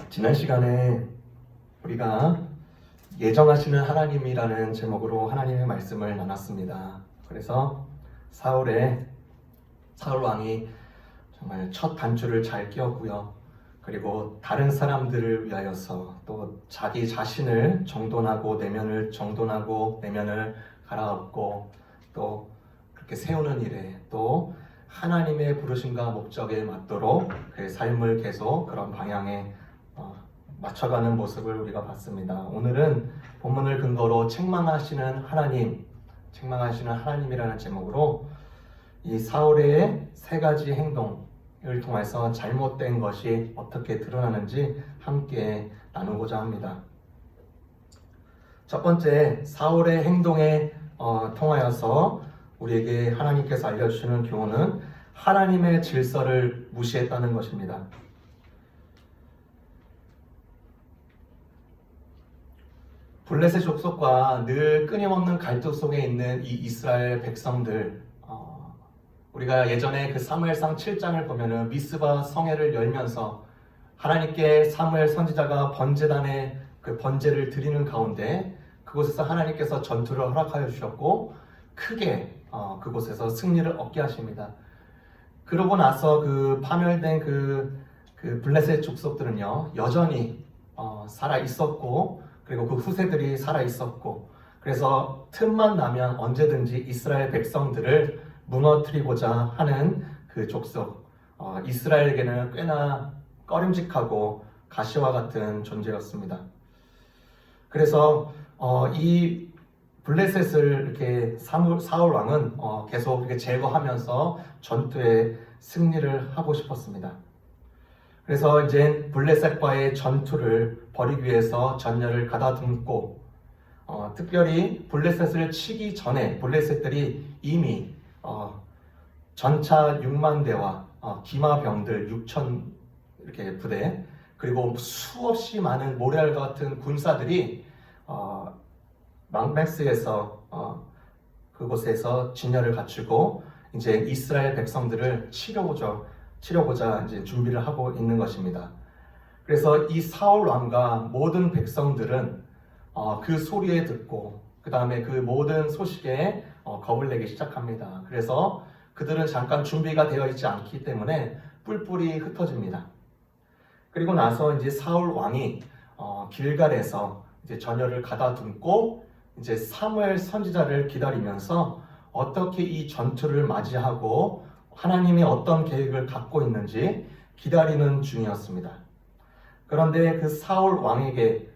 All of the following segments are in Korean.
지난 시간에 우리가 예정하시는 하나님이라는 제목으로 하나님의 말씀을 나눴습니다. 그래서 사울 왕이 정말 첫 단추를 잘 끼웠고요. 그리고 다른 사람들을 위하여서 또 자기 자신을 정돈하고 내면을 갈아엎고 또 그렇게 세우는 일에 또 하나님의 부르심과 목적에 맞도록 그의 삶을 계속 그런 방향에 맞춰가는 모습을 우리가 봤습니다. 오늘은 본문을 근거로 책망하시는 하나님이라는 제목으로 이 사울의 세 가지 행동을 통해서 잘못된 것이 어떻게 드러나는지 함께 나누고자 합니다. 첫 번째, 사울의 행동에 통하여서 우리에게 하나님께서 알려주시는 교훈은 하나님의 질서를 무시했다는 것입니다. 블레셋 족속과 늘 끊임없는 갈등 속에 있는 이 이스라엘 백성들, 우리가 예전에 그 사무엘상 7장을 보면은 미스바 성회를 열면서 하나님께 사무엘 선지자가 번제단에 그 번제를 드리는 가운데 그곳에서 하나님께서 전투를 허락하여 주셨고 크게 그곳에서 승리를 얻게 하십니다. 그러고 나서 그 파멸된 그 블레셋 족속들은요 여전히 살아 있었고, 그리고 그 후세들이 살아 있었고, 그래서 틈만 나면 언제든지 이스라엘 백성들을 무너뜨리고자 하는 그 족속, 이스라엘에게는 꽤나 꺼림직하고 가시와 같은 존재였습니다. 그래서 이 블레셋을 이렇게 사울 왕은 계속 이렇게 제거하면서 전투에 승리를 하고 싶었습니다. 그래서 이제 블레셋과의 전투를 벌이기 위해서 전열을 가다듬고, 특별히 블레셋을 치기 전에 블레셋들이 이미 전차 6만 대와 기마병들 6천 이렇게 부대, 그리고 수없이 많은 모래알과 같은 군사들이 망메스에서 그곳에서 진열을 갖추고 이제 이스라엘 백성들을 치려고자 이제 준비를 하고 있는 것입니다. 그래서 이 사울 왕과 모든 백성들은 그 소리에 듣고 그 다음에 그 모든 소식에 겁을 내기 시작합니다. 그래서 그들은 잠깐 준비가 되어 있지 않기 때문에 뿔뿔이 흩어집니다. 그리고 나서 이제 사울 왕이 길갈에서 이제 전열을 가다듬고 이제 사무엘 선지자를 기다리면서 어떻게 이 전투를 맞이하고 하나님이 어떤 계획을 갖고 있는지 기다리는 중이었습니다. 그런데 그 사울 왕에게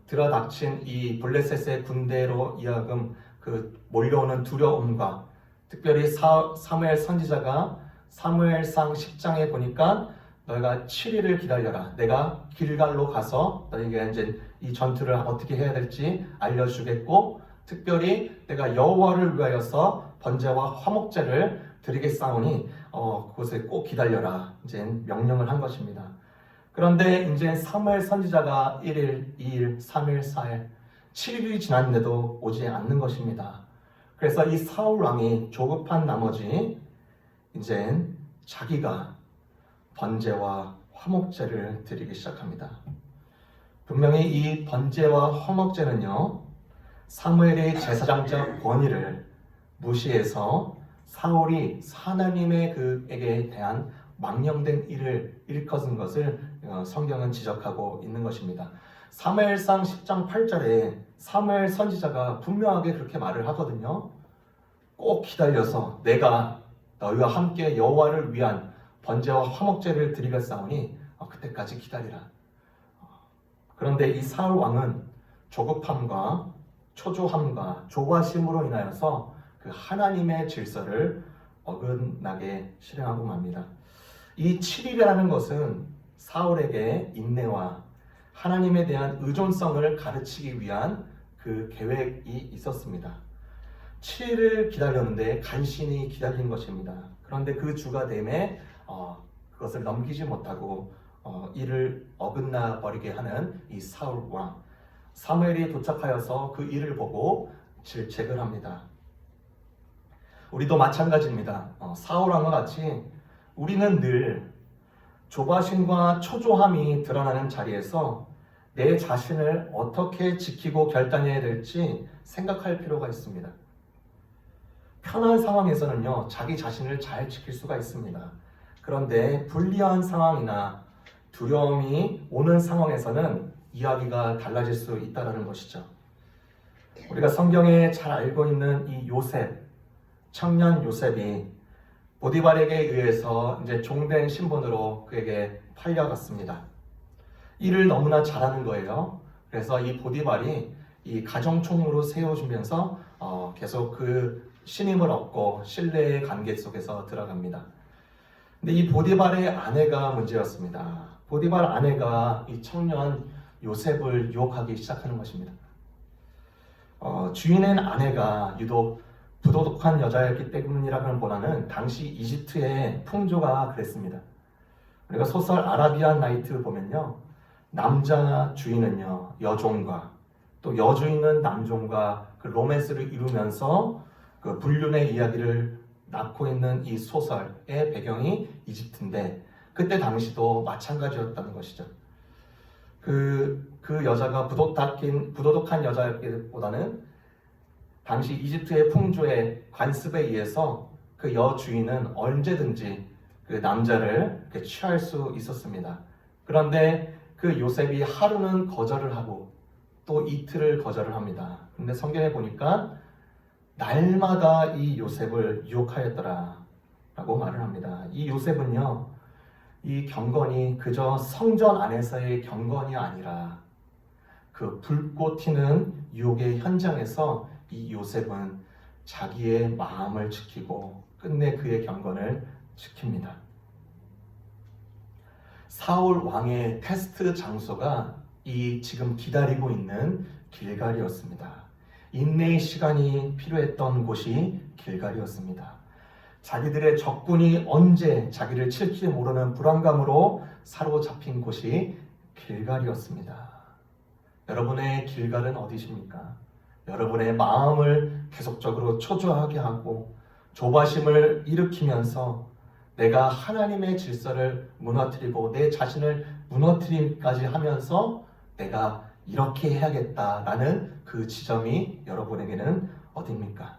들어닥친 이 블레셋의 군대로 이하금 그 몰려오는 두려움과, 특별히 사무엘 선지자가 사무엘상 10장에 보니까 너희가 7일을 기다려라, 내가 길갈로 가서 너희에게 이제 이 전투를 어떻게 해야 될지 알려주겠고, 특별히 내가 여호와를 위하여서 번제와 화목제를 드리겠사오니 그곳에 꼭 기다려라, 이제 명령을 한 것입니다. 그런데 이제 사무엘 선지자가 1일, 2일, 3일, 4일, 7일이 지났는데도 오지 않는 것입니다. 그래서 이 사울 왕이 조급한 나머지 이제 자기가 번제와 화목제를 드리기 시작합니다. 분명히 이 번제와 화목제는요, 사무엘의 제사장적 권위를 무시해서 사울이 하나님의 그에게 대한 망령된 일을 일컫은 것을 성경은 지적하고 있는 것입니다. 사무엘상 10장 8절에 사무엘 선지자가 분명하게 그렇게 말을 하거든요. 꼭 기다려서 내가 너희와 함께 여호와를 위한 번제와 화목제를 드리겠사오니 그때까지 기다리라. 그런데 이 사울 왕은 조급함과 초조함과 조바심으로 인하여서 그 하나님의 질서를 어긋나게 실행하고 맙니다. 이 7일이라는 것은 사울에게 인내와 하나님에 대한 의존성을 가르치기 위한 그 계획이 있었습니다. 7일을 기다렸는데 간신히 기다린 것입니다. 그런데 그 주가 되매 그것을 넘기지 못하고 이를 어긋나 버리게 하는 이 사울 왕, 사무엘이 도착하여서 그 일을 보고 질책을 합니다. 우리도 마찬가지입니다. 사울 왕과 같이 우리는 늘 조바심과 초조함이 드러나는 자리에서 내 자신을 어떻게 지키고 결단해야 될지 생각할 필요가 있습니다. 편한 상황에서는요, 자기 자신을 잘 지킬 수가 있습니다. 그런데 불리한 상황이나 두려움이 오는 상황에서는 이야기가 달라질 수 있다는 것이죠. 우리가 성경에 잘 알고 있는 이 요셉, 청년 요셉이 보디발에게 의해서 이제 종된 신분으로 그에게 팔려갔습니다. 일을 너무나 잘하는 거예요. 그래서 이 보디발이 이 가정총무로 세워주면서 계속 그 신임을 얻고 신뢰의 관계 속에서 들어갑니다. 근데 이 보디발의 아내가 문제였습니다. 보디발 아내가 이 청년 요셉을 유혹하기 시작하는 것입니다. 주인의 아내가 유독 부도덕한 여자였기 때문이라기보다는 당시 이집트의 풍조가 그랬습니다. 우리가 소설 아라비안 나이트 보면요, 남자 주인은요 여종과 또 여주인은 남종과 그 로맨스를 이루면서 그 불륜의 이야기를 낳고 있는 이 소설의 배경이 이집트인데, 그때 당시도 마찬가지였다는 것이죠. 그 여자가 부도덕한 여자였기보다는 당시 이집트의 풍조의 관습에 의해서 그 여주인은 언제든지 그 남자를 취할 수 있었습니다. 그런데 그 요셉이 하루는 거절을 하고 또 이틀을 거절을 합니다. 근데 성경에 보니까 날마다 이 요셉을 유혹하였더라 라고 말을 합니다. 이 요셉은요, 이 경건이 그저 성전 안에서의 경건이 아니라 그 불꽃 튀는 유혹의 현장에서 이 요셉은 자기의 마음을 지키고 끝내 그의 경건을 지킵니다. 사울 왕의 테스트 장소가 이 지금 기다리고 있는 길갈이었습니다. 인내의 시간이 필요했던 곳이 길갈이었습니다. 자기들의 적군이 언제 자기를 칠지 모르는 불안감으로 사로잡힌 곳이 길갈이었습니다. 여러분의 길갈은 어디십니까? 여러분의 마음을 계속적으로 초조하게 하고 조바심을 일으키면서 내가 하나님의 질서를 무너뜨리고 내 자신을 무너뜨리기까지 하면서 내가 이렇게 해야겠다라는 그 지점이 여러분에게는 어디입니까?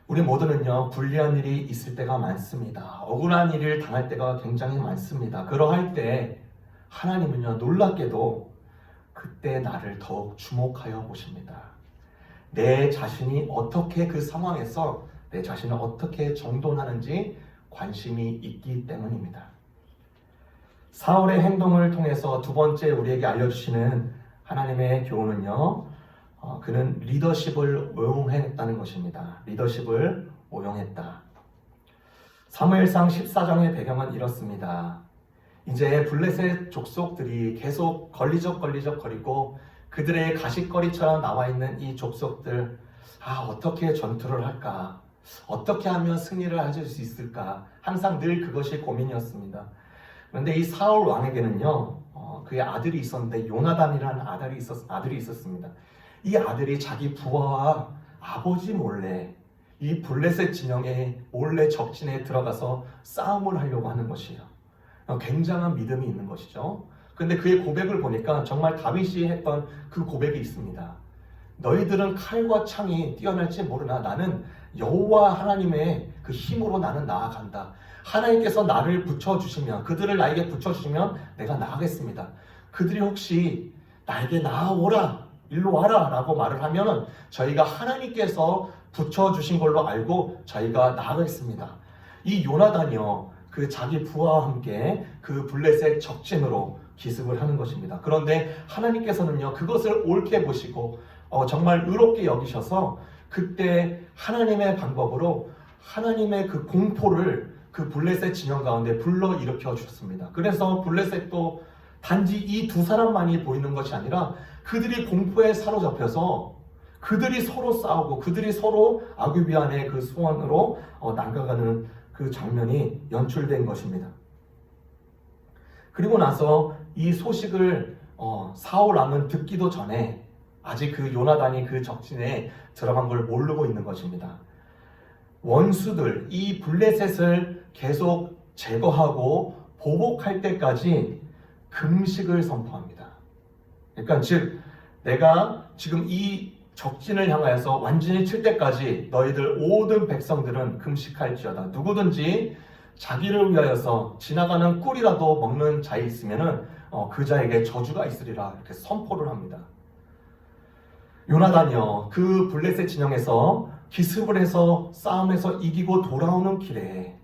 우리 모두는요, 불리한 일이 있을 때가 많습니다. 억울한 일을 당할 때가 굉장히 많습니다. 그러할 때 하나님은요, 놀랍게도 그때 나를 더욱 주목하여 보십니다. 내 자신이 어떻게 그 상황에서 내 자신을 어떻게 정돈하는지 관심이 있기 때문입니다. 사울의 행동을 통해서 두 번째 우리에게 알려주시는 하나님의 교훈은요, 그는 리더십을 오용했다는 것입니다. 리더십을 오용했다. 사무엘상 14장의 배경은 이렇습니다. 이제 블레셋 족속들이 계속 걸리적거리고 그들의 가십거리처럼 나와 있는 이 족속들, 어떻게 전투를 할까? 어떻게 하면 승리를 가질 수 있을까? 항상 늘 그것이 고민이었습니다. 그런데 이 사울 왕에게는요, 그의 아들이 있었는데 요나단이라는 아들이 있었습니다. 이 아들이 자기 부하와 아버지 몰래 이 블레셋 진영에 몰래 적진에 들어가서 싸움을 하려고 하는 것이에요. 굉장한 믿음이 있는 것이죠. 그런데 그의 고백을 보니까 정말 다윗이 했던 그 고백이 있습니다. 너희들은 칼과 창이 뛰어날지 모르나 나는 여호와 하나님의 그 힘으로 나는 나아간다. 하나님께서 나를 붙여주시면, 그들을 나에게 붙여주시면 내가 나아가겠습니다. 그들이 혹시 나에게 나아오라, 일로 와라 라고 말을 하면 저희가 하나님께서 붙여주신 걸로 알고 저희가 나아가겠습니다. 이 요나단이요, 그 자기 부하와 함께 그 블레셋 적진으로 기습을 하는 것입니다. 그런데 하나님께서는요, 그것을 옳게 보시고 정말 의롭게 여기셔서 그때 하나님의 방법으로 하나님의 그 공포를 그 블레셋 진영 가운데 불러일으켜 주셨습니다. 그래서 블레셋도 단지 이 두 사람만이 보이는 것이 아니라 그들이 공포에 사로잡혀서 그들이 서로 싸우고 그들이 서로 아귀비안의 그 수원으로 나가가는 그 장면이 연출된 것입니다. 그리고 나서 이 소식을 사울 왕은 듣기도 전에 아직 그 요나단이 그 적진에 들어간 걸 모르고 있는 것입니다. 원수들, 이 블레셋을 계속 제거하고 보복할 때까지 금식을 선포합니다. 그러니까 즉 내가 지금 이 적진을 향하여서 완전히 칠 때까지 너희들 모든 백성들은 금식할지어다. 누구든지 자기를 위하여서 지나가는 꿀이라도 먹는 자에 있으면은 그 자에게 저주가 있으리라 이렇게 선포를 합니다. 요나단이요, 그 블레셋 진영에서 기습을 해서 싸움에서 이기고 돌아오는 길에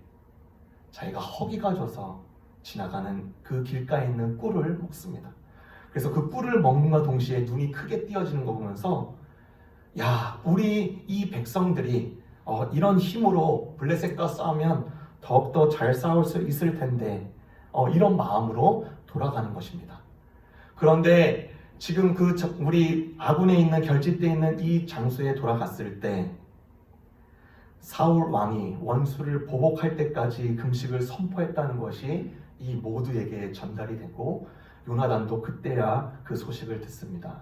자기가 허기가 져서 지나가는 그 길가에 있는 꿀을 먹습니다. 그래서 그 꿀을 먹는과 동시에 눈이 크게 띄어지는 거 보면서 야, 우리 이 백성들이 이런 힘으로 블레셋과 싸우면 더욱더 잘 싸울 수 있을 텐데 이런 마음으로 돌아가는 것입니다. 그런데 지금 우리 아군에 있는 결집되어 있는 이 장소에 돌아갔을 때 사울 왕이 원수를 보복할 때까지 금식을 선포했다는 것이 이 모두에게 전달이 되고 요나단도 그때야 그 소식을 듣습니다.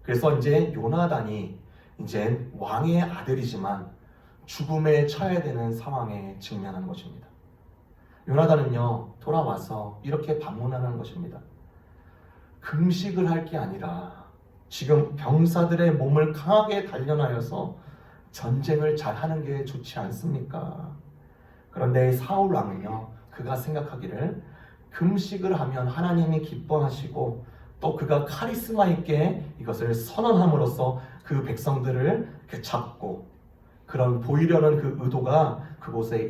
그래서 이제 요나단이 이제 왕의 아들이지만 죽음에 처해야 되는 상황에 직면한 것입니다. 요나단은요, 돌아와서 이렇게 반문하는 것입니다. 금식을 할 게 아니라 지금 병사들의 몸을 강하게 단련하여서 전쟁을 잘하는 게 좋지 않습니까? 그런데 사울 왕은요, 그가 생각하기를 금식을 하면 하나님이 기뻐하시고 또 그가 카리스마 있게 이것을 선언함으로써 그 백성들을 잡고 그런 보이려는 그 의도가 그곳에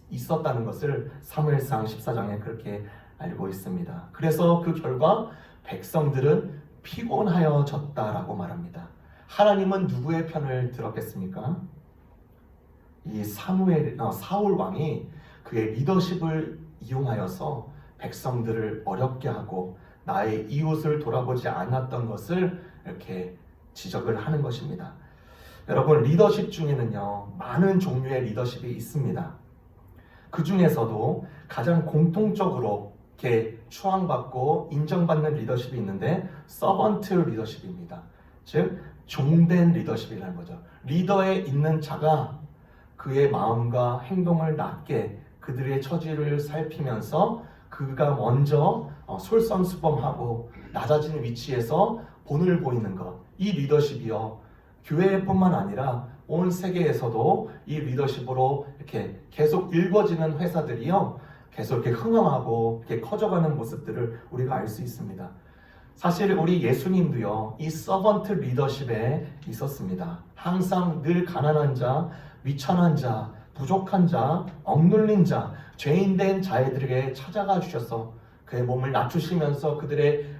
있었다는 것을 사무엘상 14장에 그렇게 알고 있습니다. 그래서 그 결과 백성들은 피곤하여졌다라고 말합니다. 하나님은 누구의 편을 들었겠습니까? 이 사울 왕이 그의 리더십을 이용하여서 백성들을 어렵게 하고 나의 이웃을 돌아보지 않았던 것을 이렇게 지적을 하는 것입니다. 여러분, 리더십 중에는요, 많은 종류의 리더십이 있습니다. 그 중에서도 가장 공통적으로 이렇게 추앙받고 인정받는 리더십이 있는데 서번트 리더십입니다. 즉 종된 리더십이라는 거죠. 리더에 있는 자가 그의 마음과 행동을 낮게 그들의 처지를 살피면서 그가 먼저 솔선수범하고 낮아진 위치에서 본을 보이는 것, 이 리더십이요, 교회뿐만 아니라 온 세계에서도 이 리더십으로 이렇게 계속 일궈지는 회사들이요, 계속 이렇게 흥황하고 이렇게 커져가는 모습들을 우리가 알 수 있습니다. 사실 우리 예수님도요, 이 서번트 리더십에 있었습니다. 항상 늘 가난한 자, 위천한 자, 부족한 자, 억눌린 자, 죄인된 자들에게 찾아가 주셔서 그의 몸을 낮추시면서 그들의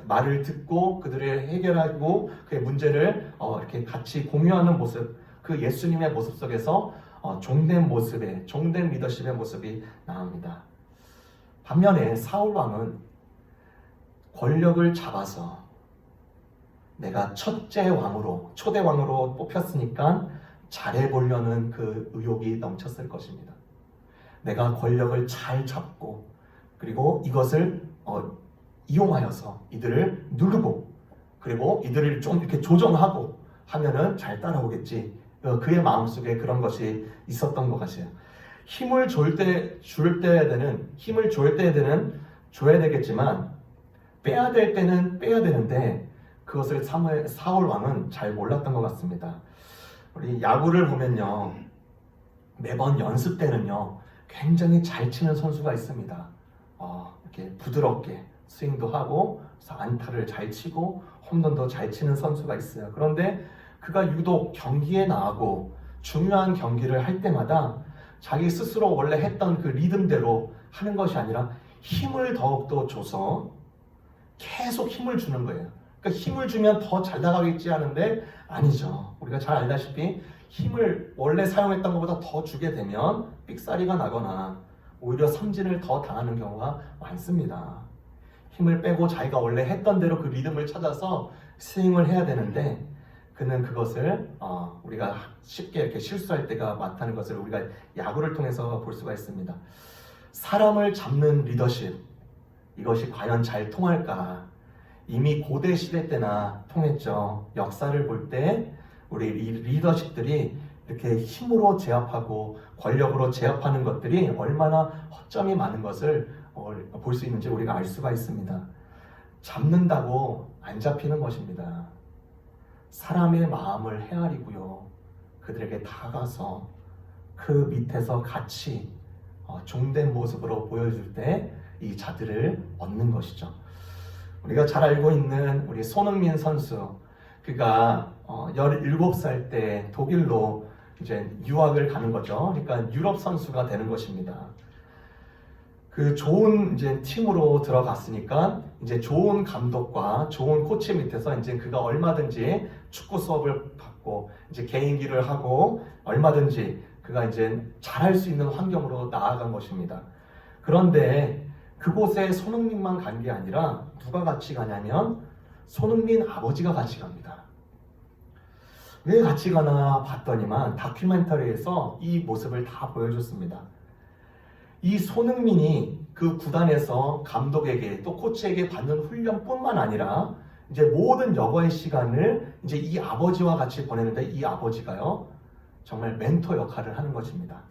말을 듣고 그들을 해결하고 그의 문제를 이렇게 같이 공유하는 모습, 그 예수님의 모습 속에서 종된 모습의, 종된 리더십의 모습이 나옵니다. 반면에 사울 왕은 권력을 잡아서 내가 첫째 왕으로, 초대 왕으로 뽑혔으니까 잘해보려는 그 의욕이 넘쳤을 것입니다. 내가 권력을 잘 잡고 그리고 이것을 이용하여서 이들을 누르고 그리고 이들을 좀 이렇게 조정하고 하면은 잘 따라오겠지. 그의 마음속에 그런 것이 있었던 것 같아요. 힘을 줘야 줘야 되겠지만 빼야 될 때는 빼야 되는데 그것을 사울 왕은 잘 몰랐던 것 같습니다. 우리 야구를 보면요, 매번 연습 때는요 굉장히 잘 치는 선수가 있습니다. 이렇게 부드럽게 스윙도 하고 안타를 잘 치고 홈런도 잘 치는 선수가 있어요. 그런데 그가 유독 경기에 나가고 중요한 경기를 할 때마다 자기 스스로 원래 했던 그 리듬대로 하는 것이 아니라 힘을 더욱더 줘서 계속 힘을 주는 거예요. 그러니까 힘을 주면 더 잘 나가겠지 하는데 아니죠. 우리가 잘 알다시피 힘을 원래 사용했던 것보다 더 주게 되면 삑사리가 나거나 오히려 삼진을 더 당하는 경우가 많습니다. 힘을 빼고 자기가 원래 했던 대로 그 리듬을 찾아서 스윙을 해야 되는데 그는 그것을 우리가 쉽게 이렇게 실수할 때가 많다는 것을 우리가 야구를 통해서 볼 수가 있습니다. 사람을 잡는 리더십, 이것이 과연 잘 통할까? 이미 고대 시대 때나 통했죠. 역사를 볼 때 우리 리더십들이 이렇게 힘으로 제압하고 권력으로 제압하는 것들이 얼마나 허점이 많은 것을 볼 수 있는지 우리가 알 수가 있습니다. 잡는다고 안 잡히는 것입니다. 사람의 마음을 헤아리고요. 그들에게 다가가서 그 밑에서 같이 종된 모습으로 보여줄 때 이 자들을 얻는 것이죠. 우리가 잘 알고 있는 우리 손흥민 선수, 그가 17살 때 독일로 이제 유학을 가는 거죠. 그러니까 유럽 선수가 되는 것입니다. 그 좋은 이제 팀으로 들어갔으니까 이제 좋은 감독과 좋은 코치 밑에서 이제 그가 얼마든지 축구 수업을 받고 이제 개인기를 하고 얼마든지 그가 이제 잘할 수 있는 환경으로 나아간 것입니다. 그런데 그곳에 손흥민만 간 게 아니라 누가 같이 가냐면 손흥민 아버지가 같이 갑니다. 왜 같이 가나 봤더니만 다큐멘터리에서 이 모습을 다 보여줬습니다. 이 손흥민이 그 구단에서 감독에게 또 코치에게 받는 훈련뿐만 아니라 이제 모든 여가의 시간을 이제 이 아버지와 같이 보내는데 이 아버지가요 정말 멘토 역할을 하는 것입니다.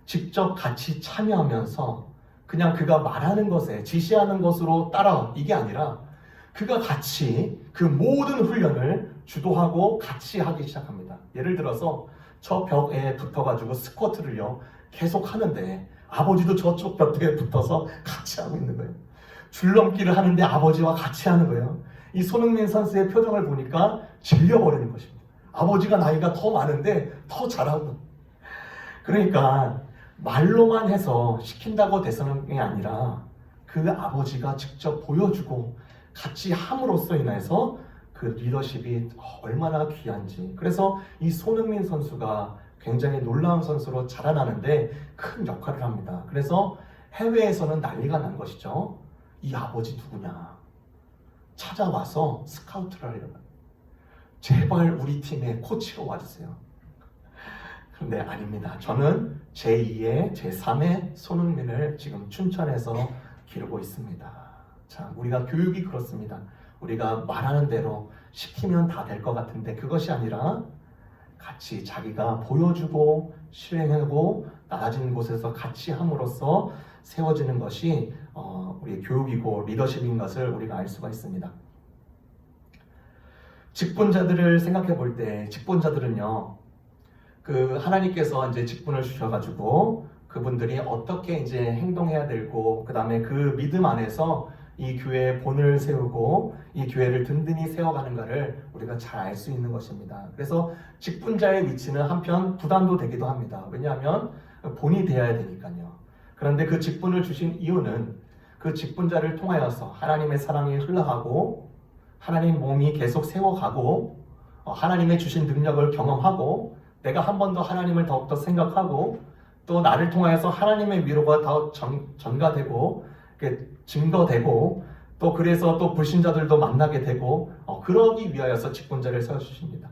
직접 같이 참여하면서 그냥 그가 말하는 것에 지시하는 것으로 따라 이게 아니라 그가 같이 그 모든 훈련을 주도하고 같이 하기 시작합니다. 예를 들어서 저 벽에 붙어가지고 스쿼트를요 계속 하는데 아버지도 저쪽 벽에 붙어서 같이 하고 있는 거예요. 줄넘기를 하는데 아버지와 같이 하는 거예요. 이 손흥민 선수의 표정을 보니까 질려버리는 것입니다. 아버지가 나이가 더 많은데 더 잘하고. 그러니까 말로만 해서 시킨다고 되서는 게 아니라 그 아버지가 직접 보여주고 같이 함으로써 인해서 그 리더십이 얼마나 귀한지. 그래서 이 손흥민 선수가 굉장히 놀라운 선수로 자라나는데 큰 역할을 합니다. 그래서 해외에서는 난리가 난 것이죠. 이 아버지 누구냐 찾아와서 스카우트를 하려고. 제발 우리 팀의 코치로 와주세요. 근데 아닙니다. 저는 제2의 제3의 손흥민을 지금 춘천에서 기르고 있습니다. 자, 우리가 교육이 그렇습니다. 우리가 말하는 대로 시키면 다 될 것 같은데 그것이 아니라 같이 자기가 보여주고 실행하고 낮아진 곳에서 같이 함으로써 세워지는 것이 우리의 교육이고 리더십인 것을 우리가 알 수가 있습니다. 직분자들을 생각해 볼 때 직분자들은요, 그 하나님께서 이제 직분을 주셔가지고 그분들이 어떻게 이제 행동해야 되고 그 다음에 그 믿음 안에서 이 교회의 본을 세우고 이 교회를 든든히 세워가는가를 우리가 잘 알 수 있는 것입니다. 그래서 직분자의 위치는 한편 부담도 되기도 합니다. 왜냐하면 본이 되어야 되니까요. 그런데 그 직분을 주신 이유는 그 직분자를 통하여서 하나님의 사랑이 흘러가고 하나님 몸이 계속 세워가고 하나님의 주신 능력을 경험하고 내가 한 번 더 하나님을 더욱더 생각하고 또 나를 통하여서 하나님의 위로가 더 전가되고 증거되고 또 그래서 또 불신자들도 만나게 되고 그러기 위하여서 직분자를 세워주십니다.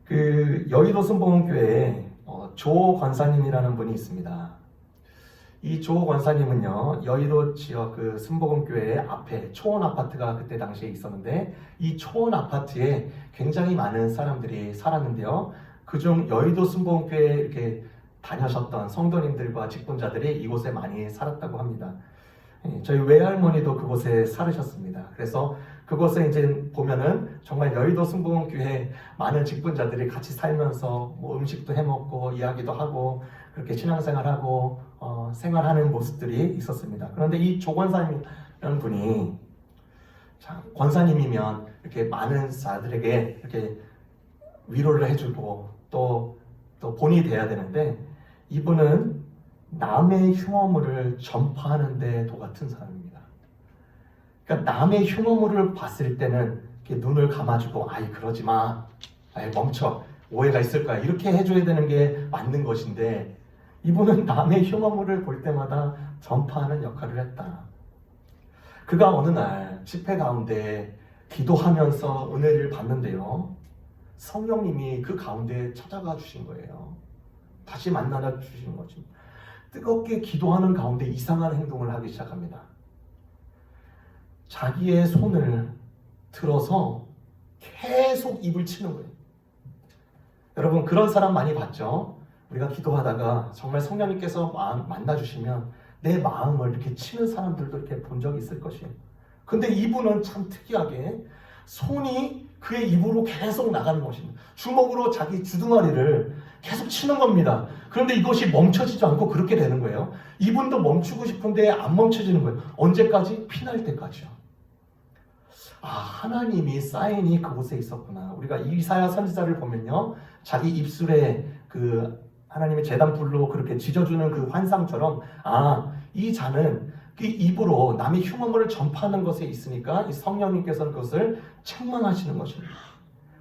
그 여의도 순복음교회에 조 권사님이라는 분이 있습니다. 이 조 권사님은요 여의도 지역 그 순복음교회 앞에 초원 아파트가 그때 당시에 있었는데 이 초원 아파트에 굉장히 많은 사람들이 살았는데요. 그중 여의도 순복음교회에 이렇게 다녀셨던 성도님들과 직분자들이 이곳에 많이 살았다고 합니다. 저희 외할머니도 그곳에 살으셨습니다. 그래서 그곳에 이제 보면은 정말 여의도 순복음교회 많은 직분자들이 같이 살면서 뭐 음식도 해먹고 이야기도 하고 그렇게 신앙생활하고 생활하는 모습들이 있었습니다. 그런데 이 조 권사님이라는 분이 권사님이면 이렇게 많은 자들에게 이렇게 위로를 해주고 또 본이 돼야 되는데 이분은 남의 흉어물을 전파하는 데 도 같은 사람입니다. 그러니까 남의 흉어물을 봤을 때는 이렇게 눈을 감아주고 아이 그러지 마, 아이 멈춰, 오해가 있을 거야 이렇게 해줘야 되는 게 맞는 것인데 이분은 남의 흉어물을 볼 때마다 전파하는 역할을 했다. 그가 어느 날 집회 가운데 기도하면서 은혜를 받는데요. 성령님이 그 가운데 찾아가 주신 거예요. 다시 만나다 주신 거지. 뜨겁게 기도하는 가운데 이상한 행동을 하기 시작합니다. 자기의 손을 들어서 계속 입을 치는 거예요. 여러분 그런 사람 많이 봤죠? 우리가 기도하다가 정말 성령님께서 만나주시면 내 마음을 이렇게 치는 사람들도 이렇게 본 적이 있을 것이에요. 근데 이분은 참 특이하게 손이 그의 입으로 계속 나가는 것입니다. 주먹으로 자기 주둥아리를 계속 치는 겁니다. 그런데 이것이 멈춰지지 않고 그렇게 되는 거예요. 이분도 멈추고 싶은데 안 멈춰지는 거예요. 언제까지? 피날 때까지요. 아, 하나님이 사인이 그곳에 있었구나. 우리가 이사야 선지자를 보면요, 자기 입술에 그 하나님의 제단 불로 그렇게 지져주는 그 환상처럼, 아, 이 자는 그 입으로 남의 흉어물을 전파하는 것에 있으니까 이 성령님께서는 그것을 책망하시는 것입니다.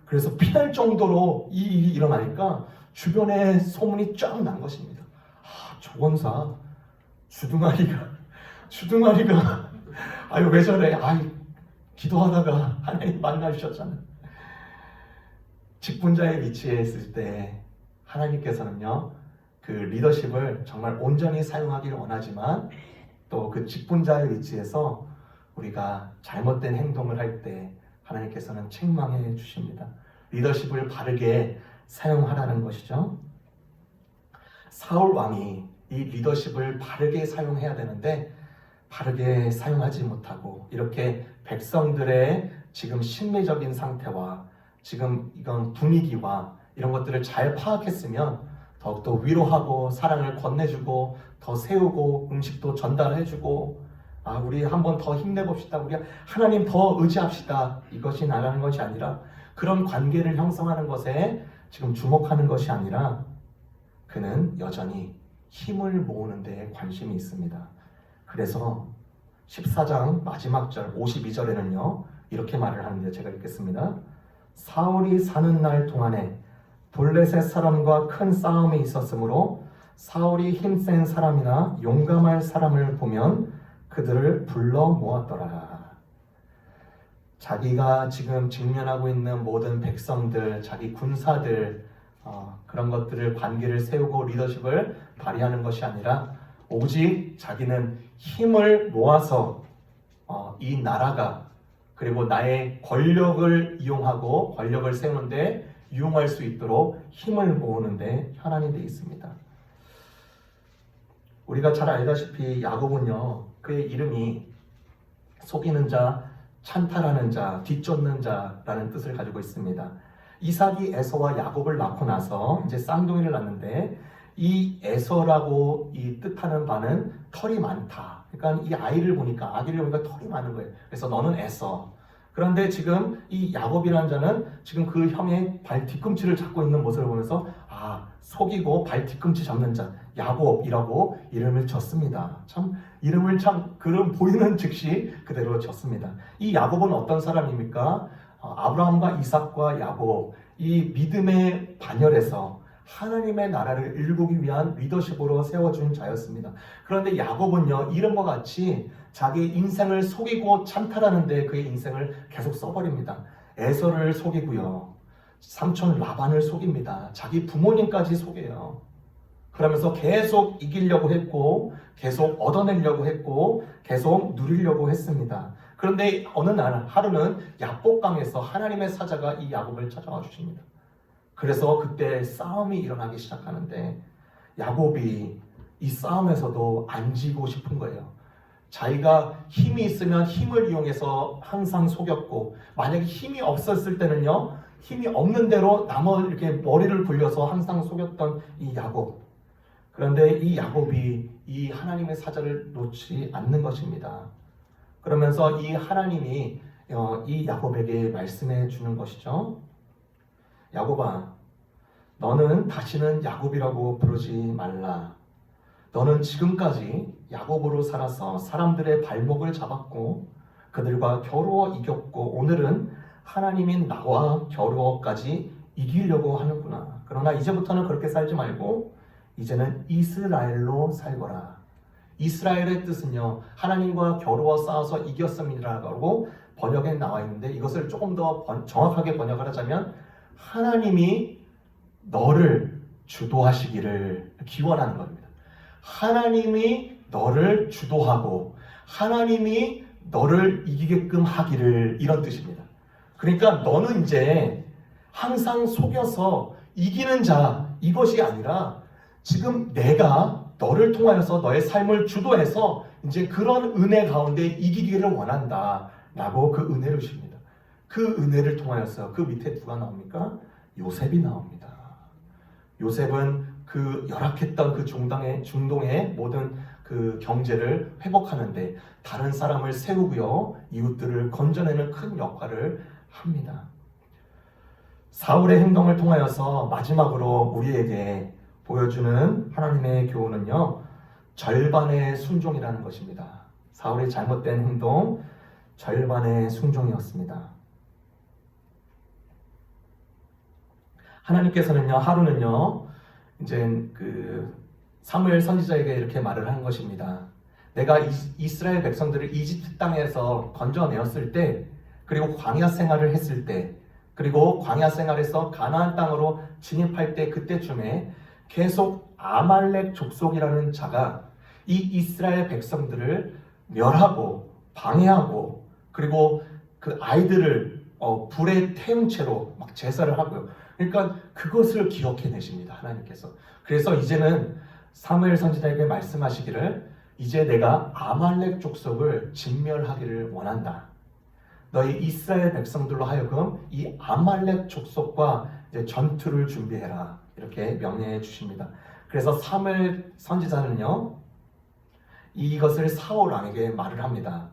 그래서 피날 정도로 이 일이 일어나니까 주변에 소문이 쫙 난 것입니다. 아, 조원사 주둥아리가 아유 왜 저래? 아이 기도하다가 하나님 만나주셨잖아요. 직분자의 위치에 있을 때 하나님께서는요, 그 리더십을 정말 온전히 사용하기를 원하지만 또 그 직분자의 위치에서 우리가 잘못된 행동을 할 때 하나님께서는 책망해 주십니다. 리더십을 바르게 사용하라는 것이죠. 사울 왕이 이 리더십을 바르게 사용해야 되는데 바르게 사용하지 못하고 이렇게 백성들의 지금 심리적인 상태와 지금 이건 분위기와 이런 것들을 잘 파악했으면 더욱더 위로하고 사랑을 건네주고 더 세우고 음식도 전달해주고, 아, 우리 한번 더 힘내봅시다. 우리 하나님 더 의지합시다. 이것이 나가는 것이 아니라 그런 관계를 형성하는 것에 지금 주목하는 것이 아니라 그는 여전히 힘을 모으는 데 관심이 있습니다. 그래서 14장 마지막 절 52절에는요 이렇게 말을 하는데 제가 읽겠습니다. 사울이 사는 날 동안에 블레셋 사람과 큰 싸움이 있었으므로 사울이 힘센 사람이나 용감할 사람을 보면 그들을 불러 모았더라. 자기가 지금 직면하고 있는 모든 백성들, 자기 군사들, 그런 것들을 관계를 세우고 리더십을 발휘하는 것이 아니라 오직 자기는 힘을 모아서 이 나라가 그리고 나의 권력을 이용하고 권력을 세우는데 이용할 수 있도록 힘을 모으는데 혈안이 되어 있습니다. 우리가 잘 알다시피 야곱은요, 그의 이름이 속이는 자, 찬탈하는 자, 뒤쫓는 자라는 뜻을 가지고 있습니다. 이삭이 에서와 야곱을 낳고 나서 이제 쌍둥이를 낳는데 이 에서라고 이 뜻하는 바는 털이 많다. 그러니까 이 아기를 보니까 털이 많은 거예요. 그래서 너는 에서. 그런데 지금 이 야곱이라는 자는 지금 그 형의 발 뒤꿈치를 잡고 있는 모습을 보면서 속이고 발 뒤꿈치 잡는 자 야곱이라고 이름을 졌습니다. 참 이름을 그런 보이는 즉시 그대로 졌습니다. 이 야곱은 어떤 사람입니까? 아브라함과 이삭과 야곱, 이 믿음의 반열에서 하나님의 나라를 일구기 위한 리더십으로 세워준 자였습니다. 그런데 야곱은요, 이름과 같이 자기 인생을 속이고 찬탈하는데 그의 인생을 계속 써버립니다. 에서를 속이고요, 삼촌 라반을 속입니다. 자기 부모님까지 속여요. 그러면서 계속 이기려고 했고 계속 얻어내려고 했고 계속 누리려고 했습니다. 그런데 어느 날 하루는 야복강에서 하나님의 사자가 이 야곱을 찾아와 주십니다. 그래서 그때 싸움이 일어나기 시작하는데 야곱이 이 싸움에서도 안 지고 싶은 거예요. 자기가 힘이 있으면 힘을 이용해서 항상 속였고, 만약에 힘이 없었을 때는요, 힘이 없는 대로 남을 이렇게 머리를 굴려서 항상 속였던 이 야곱. 그런데 이 야곱이 이 하나님의 사자를 놓지 않는 것입니다. 그러면서 이 하나님이 이 야곱에게 말씀해 주는 것이죠. 야곱아, 너는 다시는 야곱이라고 부르지 말라. 너는 지금까지 야곱으로 살아서 사람들의 발목을 잡았고 그들과 겨루어 이겼고 오늘은 하나님인 나와 겨루어까지 이기려고 하는구나. 그러나 이제부터는 그렇게 살지 말고 이제는 이스라엘로 살거라. 이스라엘의 뜻은요, 하나님과 겨루어 싸워서 이겼음이라고 번역에 나와 있는데 이것을 조금 더 정확하게 번역을 하자면 하나님이 너를 주도하시기를 기원하는 겁니다. 하나님이 너를 주도하고 하나님이 너를 이기게끔 하기를, 이런 뜻입니다. 그러니까 너는 이제 항상 속여서 이기는 자, 이것이 아니라 지금 내가 너를 통하여서 너의 삶을 주도해서 이제 그런 은혜 가운데 이기기를 원한다 라고 그 은혜를 주십니다. 그 은혜를 통하여서 그 밑에 누가 나옵니까? 요셉이 나옵니다. 요셉은 그 열악했던 그 중동의 모든 그 경제를 회복하는데 다른 사람을 세우고요, 이웃들을 건져내는 큰 역할을 합니다. 사울의 행동을 통하여서 마지막으로 우리에게 보여주는 하나님의 교훈은요, 절반의 순종이라는 것입니다. 사울의 잘못된 행동, 절반의 순종이었습니다. 하나님께서는요, 하루는요, 이제 그 사무엘 선지자에게 이렇게 말을 한 것입니다. 내가 이스라엘 백성들을 이집트 땅에서 건져내었을 때, 그리고 광야 생활을 했을 때, 그리고 광야 생활에서 가나안 땅으로 진입할 때 그때쯤에 계속 아말렉 족속이라는 자가 이 이스라엘 백성들을 멸하고 방해하고, 그리고 그 아이들을 불에 태운 채로 막 제사를 하고요. 그러니까 그것을 기억해내십니다, 하나님께서. 그래서 이제는 사무엘 선지자에게 말씀하시기를, 이제 내가 아말렉 족속을 진멸하기를 원한다. 너희 이스라엘 백성들로 하여금 이 아말렉 족속과 이제 전투를 준비해라, 이렇게 명령해 주십니다. 그래서 사무엘 선지자는요, 이것을 사울 왕에게 말을 합니다.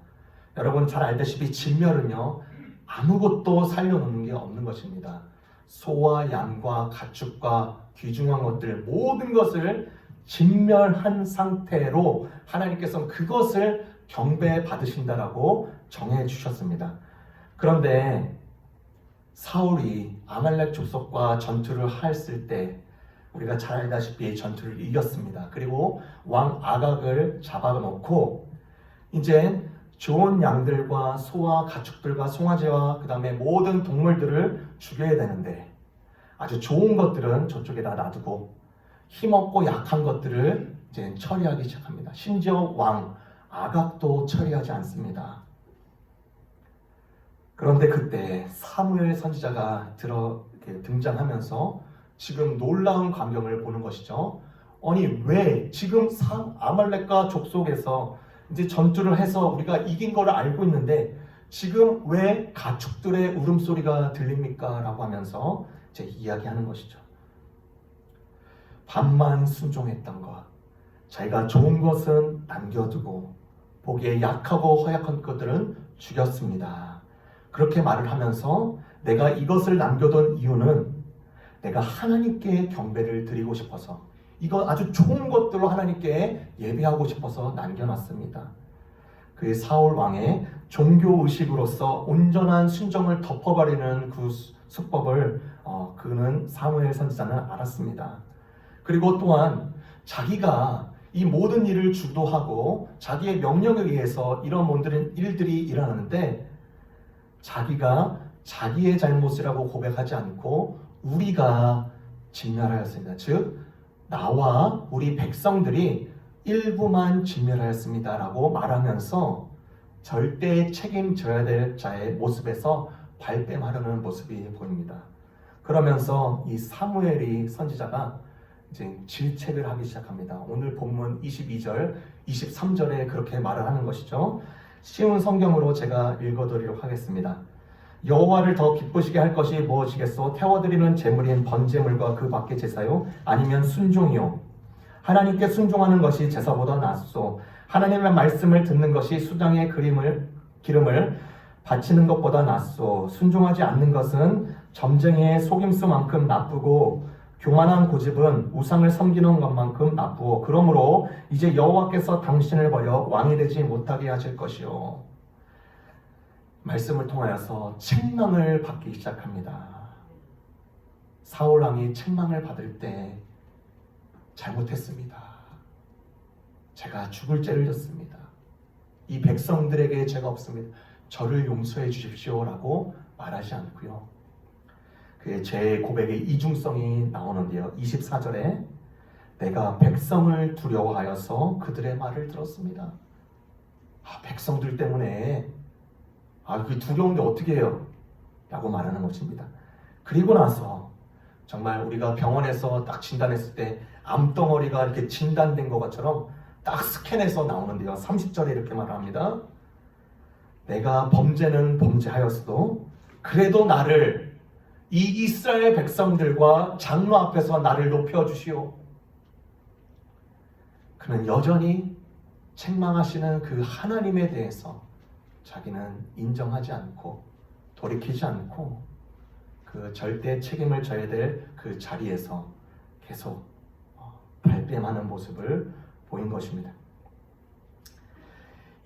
여러분 잘 알다시피 진멸은요, 아무것도 살려놓는 게 없는 것입니다. 소와 양과 가축과 귀중한 것들, 모든 것을 진멸한 상태로 하나님께서 그것을 경배받으신다라고 정해 주셨습니다. 그런데 사울이 아말렉 족속과 전투를 했을 때 우리가 잘 알다시피 전투를 이겼습니다. 그리고 왕 아각을 잡아놓고 이제 좋은 양들과 소와 가축들과 송아지와 그 다음에 모든 동물들을 죽여야 되는데, 아주 좋은 것들은 저쪽에다 놔두고 힘없고 약한 것들을 이제 처리하기 시작합니다. 심지어 왕 아각도 처리하지 않습니다. 그런데 그때 사무엘 선지자가 등장하면서 지금 놀라운 광경을 보는 것이죠. 아니, 왜 지금 아말렉과 족속에서 이제 전투를 해서 우리가 이긴 걸 알고 있는데 지금 왜 가축들의 울음소리가 들립니까? 라고 하면서 이제 이야기하는 것이죠. 반만 순종했던 것, 자기가 좋은 것은 남겨두고 보기에 약하고 허약한 것들은 죽였습니다. 그렇게 말을 하면서 내가 이것을 남겨둔 이유는 내가 하나님께 경배를 드리고 싶어서, 이거 아주 좋은 것들로 하나님께 예배하고 싶어서 남겨놨습니다. 그 사울 왕의 종교 의식으로서 온전한 순종을 덮어버리는 그 수법을 그는 사무엘 선지자는 알았습니다. 그리고 또한 자기가 이 모든 일을 주도하고 자기의 명령에 의해서 이런 모든 일들이 일어나는데 자기가 자기의 잘못이라고 고백하지 않고 우리가 진멸하였습니다. 즉 나와 우리 백성들이 일부만 진멸하였습니다 라고 말하면서 절대 책임져야 될 자의 모습에서 발뺌하려는 모습이 보입니다. 그러면서 이 사무엘이 선지자가 이제 질책을 하기 시작합니다. 오늘 본문 22절, 23절에 그렇게 말을 하는 것이죠. 쉬운 성경으로 제가 읽어드리도록 하겠습니다. 여호와를 더 기쁘시게 할 것이 무엇이겠소? 태워드리는 제물인 번제물과 그 밖의 제사요? 아니면 순종이요? 하나님께 순종하는 것이 제사보다 낫소. 하나님의 말씀을 듣는 것이 수장의 기름을 바치는 것보다 낫소. 순종하지 않는 것은 점쟁이의 속임수만큼 나쁘고 교만한 고집은 우상을 섬기는 것만큼 나쁘고 그러므로 이제 여호와께서 당신을 버려 왕이 되지 못하게 하실 것이요. 말씀을 통하여서 책망을 받기 시작합니다. 사울 왕이 책망을 받을 때 잘못했습니다. 제가 죽을 죄를 졌습니다. 이 백성들에게 죄가 없습니다. 저를 용서해 주십시오라고 말하지 않고요. 그의 죄의 고백의 이중성이 나오는데요. 24절에 내가 백성을 두려워하여서 그들의 말을 들었습니다. 백성들 때문에 그게 두려운데 어떻게 해요? 라고 말하는 것입니다. 그리고 나서 정말 우리가 병원에서 딱 진단했을 때 암덩어리가 이렇게 진단된 것처럼 딱 스캔해서 나오는데요. 30절에 이렇게 말합니다. 내가 범죄는 범죄하였어도 그래도 나를 이 이스라엘 백성들과 장로 앞에서 나를 높여주시오. 그는 여전히 책망하시는 그 하나님에 대해서 자기는 인정하지 않고 돌이키지 않고 그 절대 책임을 져야 될 그 자리에서 계속 발뺌하는 모습을 보인 것입니다.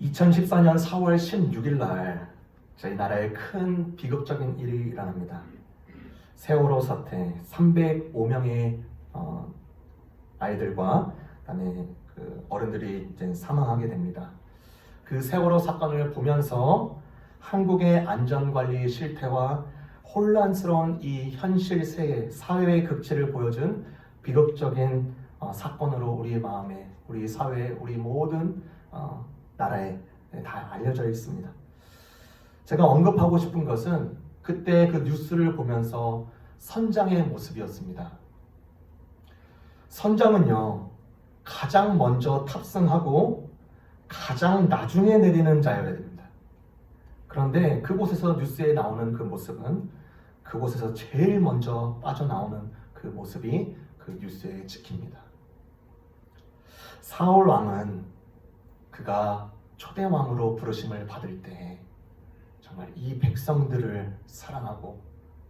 2014년 4월 16일 날 저희 나라에 큰 비극적인 일이 일어납니다. 세월호 사태 305명의 아이들과 그다음에 그 어른들이 이제 사망하게 됩니다. 그 세월호 사건을 보면서 한국의 안전관리 실태와 혼란스러운 이 현실 사회의 극치를 보여준 비극적인 사건으로 우리 마음에, 우리 사회에, 우리 모든 나라에 다 알려져 있습니다. 제가 언급하고 싶은 것은 그때 그 뉴스를 보면서 선장의 모습이었습니다. 선장은요, 가장 먼저 탑승하고 가장 나중에 내리는 자여야 됩니다. 그런데 그곳에서 뉴스에 나오는 그 모습은 그곳에서 제일 먼저 빠져나오는 그 모습이 그 뉴스에 찍힙니다. 사울 왕은 그가 초대왕으로 부르심을 받을 때 정말 이 백성들을 사랑하고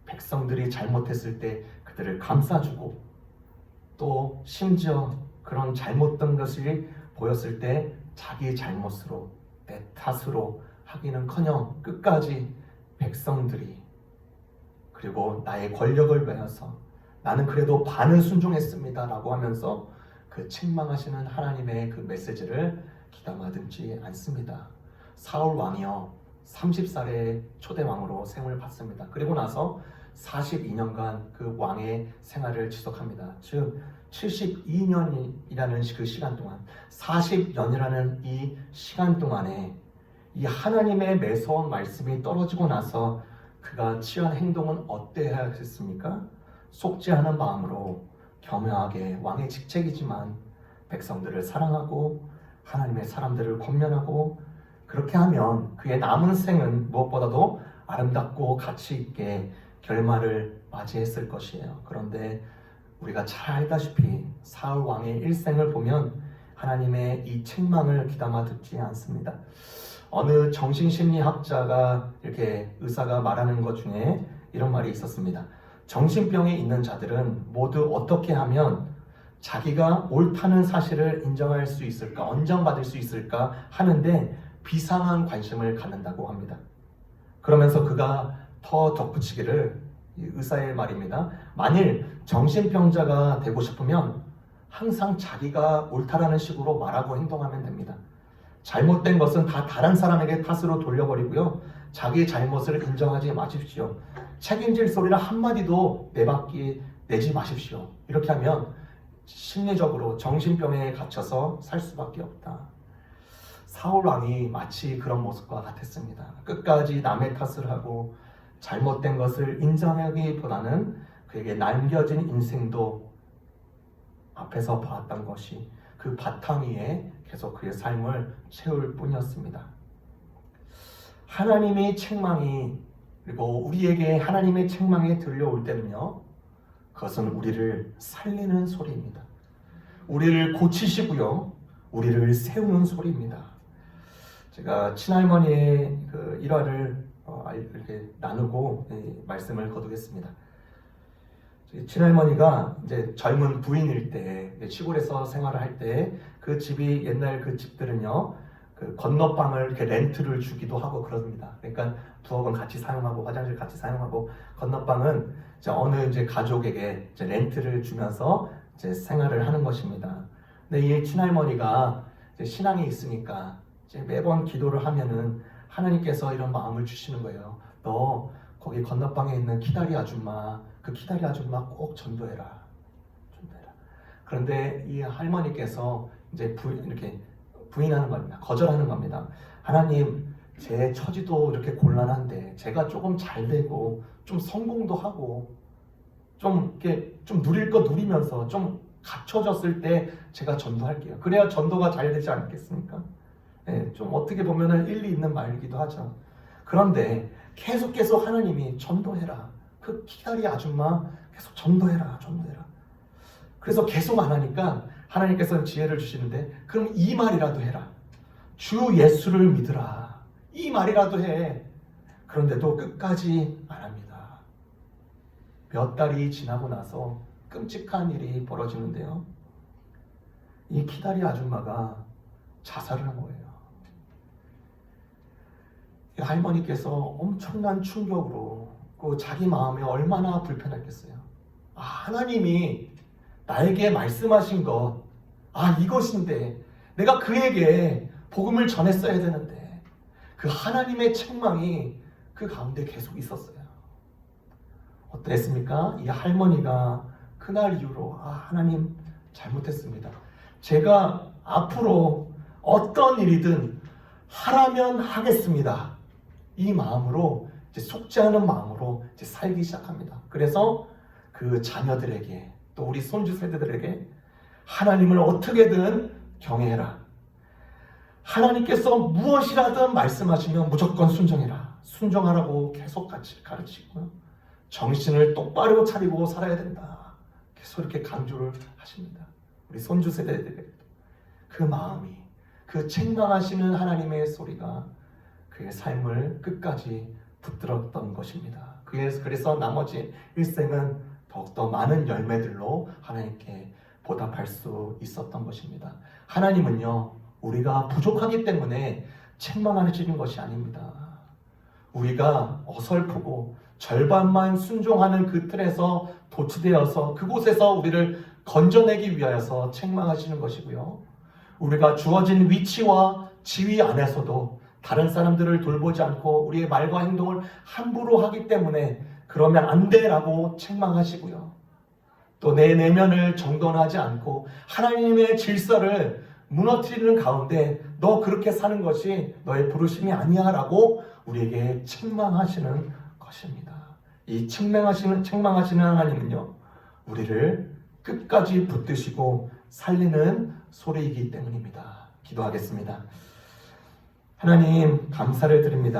백성들이 잘못했을 때 그들을 감싸주고 또 심지어 그런 잘못된 것이 보였을 때 자기 잘못으로 내 탓으로 하기는커녕 끝까지 백성들이 그리고 나의 권력을 위해서 나는 그래도 반을 순종했습니다 라고 하면서 그 책망하시는 하나님의 그 메시지를 귀담아 듣지 않습니다. 사울 왕이요 30살에 초대왕으로 생을 받습니다. 그리고 나서 42년간 그 왕의 생활을 지속합니다. 즉 72년이라는 그 시간 동안 40년이라는 이 시간 동안에 이 하나님의 매서운 말씀이 떨어지고 나서 그가 취한 행동은 어때야 했습니까? 속죄하는 마음으로 겸허하게 왕의 직책이지만 백성들을 사랑하고 하나님의 사람들을 권면하고 그렇게 하면 그의 남은 생은 무엇보다도 아름답고 가치 있게 결말을 맞이했을 것이에요. 그런데 우리가 잘 알다시피 사울 왕의 일생을 보면 하나님의 이 책망을 귀담아 듣지 않습니다. 어느 정신심리학자가 이렇게 의사가 말하는 것 중에 이런 말이 있었습니다. 정신병이 있는 자들은 모두 어떻게 하면 자기가 옳다는 사실을 인정할 수 있을까, 언정받을 수 있을까 하는데 비상한 관심을 갖는다고 합니다. 그러면서 그가 더 덧붙이기를, 의사의 말입니다. 만일 정신병자가 되고 싶으면 항상 자기가 옳다라는 식으로 말하고 행동하면 됩니다. 잘못된 것은 다 다른 사람에게 탓으로 돌려버리고요. 자기의 잘못을 인정하지 마십시오. 책임질 소리를 한마디도 내지 마십시오. 이렇게 하면 심리적으로 정신병에 갇혀서 살 수밖에 없다. 사울 왕이 마치 그런 모습과 같았습니다. 끝까지 남의 탓을 하고 잘못된 것을 인정하기보다는 그에게 남겨진 인생도 앞에서 봤던 것이 그 바탕 위에 계속 그의 삶을 채울 뿐이었습니다. 하나님의 책망이, 그리고 우리에게 하나님의 책망이 들려올 때는요, 그것은 우리를 살리는 소리입니다. 우리를 고치시고요, 우리를 세우는 소리입니다. 제가 친할머니의 그 일화를 이렇게 나누고 말씀을 거두겠습니다. 친할머니가 이제 젊은 부인일 때 시골에서 생활을 할 때 그 집이, 옛날 그 집들은요, 그 건너방을 이렇게 렌트를 주기도 하고 그럽니다. 그러니까 부엌은 같이 사용하고 화장실 같이 사용하고 건너방은 이제 어느 이제 가족에게 이제 렌트를 주면서 이제 생활을 하는 것입니다. 근데 이 친할머니가 이제 신앙이 있으니까 이제 매번 기도를 하면은 하나님께서 이런 마음을 주시는 거예요. 너 거기 건너방에 있는 키다리 아줌마, 그 키다리 아줌마 꼭 전도해라. 그런데 이 할머니께서 이제 이렇게 부인하는 겁니다. 거절하는 겁니다. 하나님, 제 처지도 이렇게 곤란한데 제가 조금 잘 되고 좀 성공도 하고 좀 이렇게 좀 누릴 거 누리면서 좀 갖춰졌을 때 제가 전도할게요. 그래야 전도가 잘 되지 않겠습니까? 예, 좀 어떻게 보면은 일리 있는 말이기도 하죠. 그런데 계속 하나님이 전도해라. 그 키다리 아줌마 계속 전도해라. 그래서 계속 안 하니까 하나님께서는 지혜를 주시는데 그럼 이 말이라도 해라. 주 예수를 믿으라. 이 말이라도 해. 그런데도 끝까지 안 합니다. 몇 달이 지나고 나서 끔찍한 일이 벌어지는데요. 이 키다리 아줌마가 자살을 한 거예요. 이 할머니께서 엄청난 충격으로 그 자기 마음이 얼마나 불편했겠어요. 하나님이 나에게 말씀하신 것, 이것인데 내가 그에게 복음을 전했어야 되는데 그 하나님의 책망이 그 가운데 계속 있었어요. 어땠습니까? 이 할머니가 그날 이후로 하나님 잘못했습니다. 제가 앞으로 어떤 일이든 하라면 하겠습니다. 이 마음으로 이제 속지 않은 마음으로 이제 살기 시작합니다. 그래서 그 자녀들에게 또 우리 손주 세대들에게 하나님을 어떻게든 경외해라. 하나님께서 무엇이라든 말씀하시면 무조건 순종해라. 순종하라고 계속 같이 가르치고요. 정신을 똑바로 차리고 살아야 된다. 계속 이렇게 강조를 하십니다. 우리 손주 세대들에게 그 마음이, 그 책망하시는 하나님의 소리가 그의 삶을 끝까지 붙들었던 것입니다. 그래서 나머지 일생은 더욱더 많은 열매들로 하나님께 보답할 수 있었던 것입니다. 하나님은요, 우리가 부족하기 때문에 책망하시는 것이 아닙니다. 우리가 어설프고 절반만 순종하는 그 틀에서 도취되어서 그곳에서 우리를 건져내기 위하여서 책망하시는 것이고요. 우리가 주어진 위치와 지위 안에서도 다른 사람들을 돌보지 않고 우리의 말과 행동을 함부로 하기 때문에 그러면 안 돼라고 책망하시고요. 또 내 내면을 정돈하지 않고 하나님의 질서를 무너뜨리는 가운데 너 그렇게 사는 것이 너의 부르심이 아니야 라고 우리에게 책망하시는 것입니다. 이 책망하시는 하나님은요, 우리를 끝까지 붙드시고 살리는 소리이기 때문입니다. 기도하겠습니다. 하나님, 감사를 드립니다.